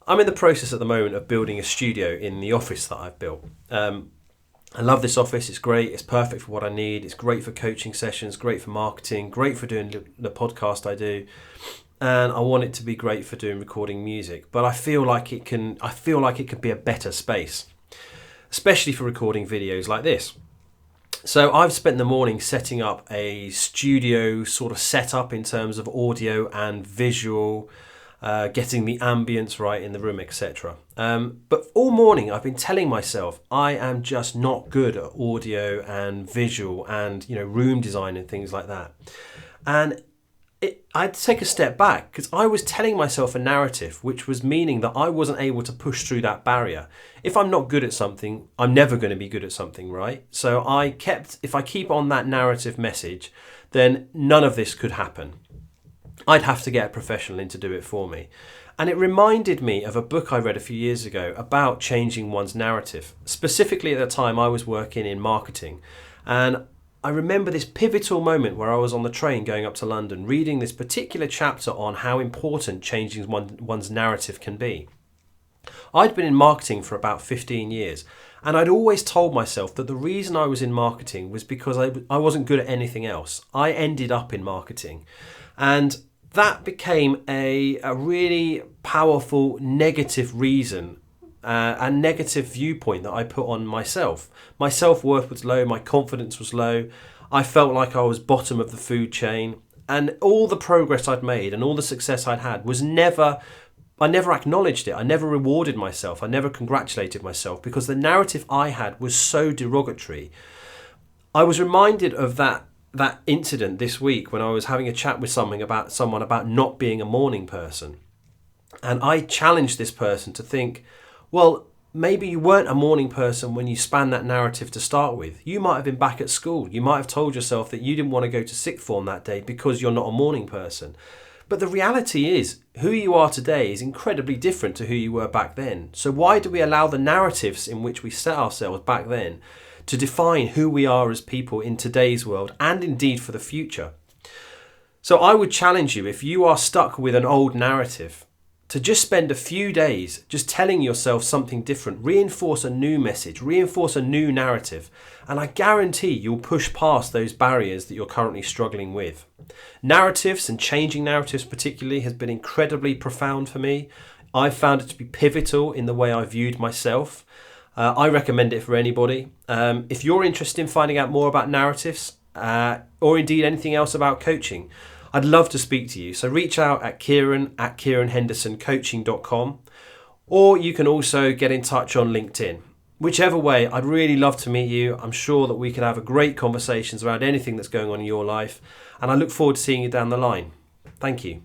I'm in the process at the moment of building a studio in the office that I've built. I love this office. It's great. It's perfect for what I need. It's great for coaching sessions, great for marketing, great for doing the podcast I do. And I want it to be great for doing recording music. But I feel like it can be a better space, especially for recording videos like this. So I've spent the morning setting up a studio sort of setup in terms of audio and visual, getting the ambience right in the room, etc. But all morning I've been telling myself I am just not good at audio and visual and room design and things like that. And I had to take a step back because I was telling myself a narrative which was meaning that I wasn't able to push through that barrier. If I'm not good at something, I'm never going to be good at something, right? So if I keep on that narrative message, then none of this could happen. I'd have to get a professional in to do it for me. And it reminded me of a book I read a few years ago about changing one's narrative. Specifically at the time I was working in marketing, and I remember this pivotal moment where I was on the train going up to London reading this particular chapter on how important changing one's narrative can be. I'd been in marketing for about 15 years and I'd always told myself that the reason I was in marketing was because I wasn't good at anything else. I ended up in marketing, and that became a really powerful negative reason a negative viewpoint that I put on myself. My self-worth was low, my confidence was low, I felt like I was bottom of the food chain, and all the progress I'd made and all the success I'd had I never acknowledged it, I never rewarded myself, I never congratulated myself because the narrative I had was so derogatory. I was reminded of that incident this week when I was having a chat with someone about not being a morning person. And I challenged this person to think, well, maybe you weren't a morning person when you span that narrative to start with. You might have been back at school. You might have told yourself that you didn't want to go to sixth form that day because you're not a morning person. But the reality is, who you are today is incredibly different to who you were back then. So why do we allow the narratives in which we set ourselves back then to define who we are as people in today's world and indeed for the future? So I would challenge you, if you are stuck with an old narrative, to just spend a few days just telling yourself something different, reinforce a new message, reinforce a new narrative, and I guarantee you'll push past those barriers that you're currently struggling with. Narratives, and changing narratives particularly, has been incredibly profound for me. I've found it to be pivotal in the way I viewed myself. I recommend it for anybody. If you're interested in finding out more about narratives, or indeed anything else about coaching, I'd love to speak to you. So reach out at kieran@kieranhendersoncoaching.com, or you can also get in touch on LinkedIn. Whichever way, I'd really love to meet you. I'm sure that we could have a great conversations around anything that's going on in your life, and I look forward to seeing you down the line. Thank you.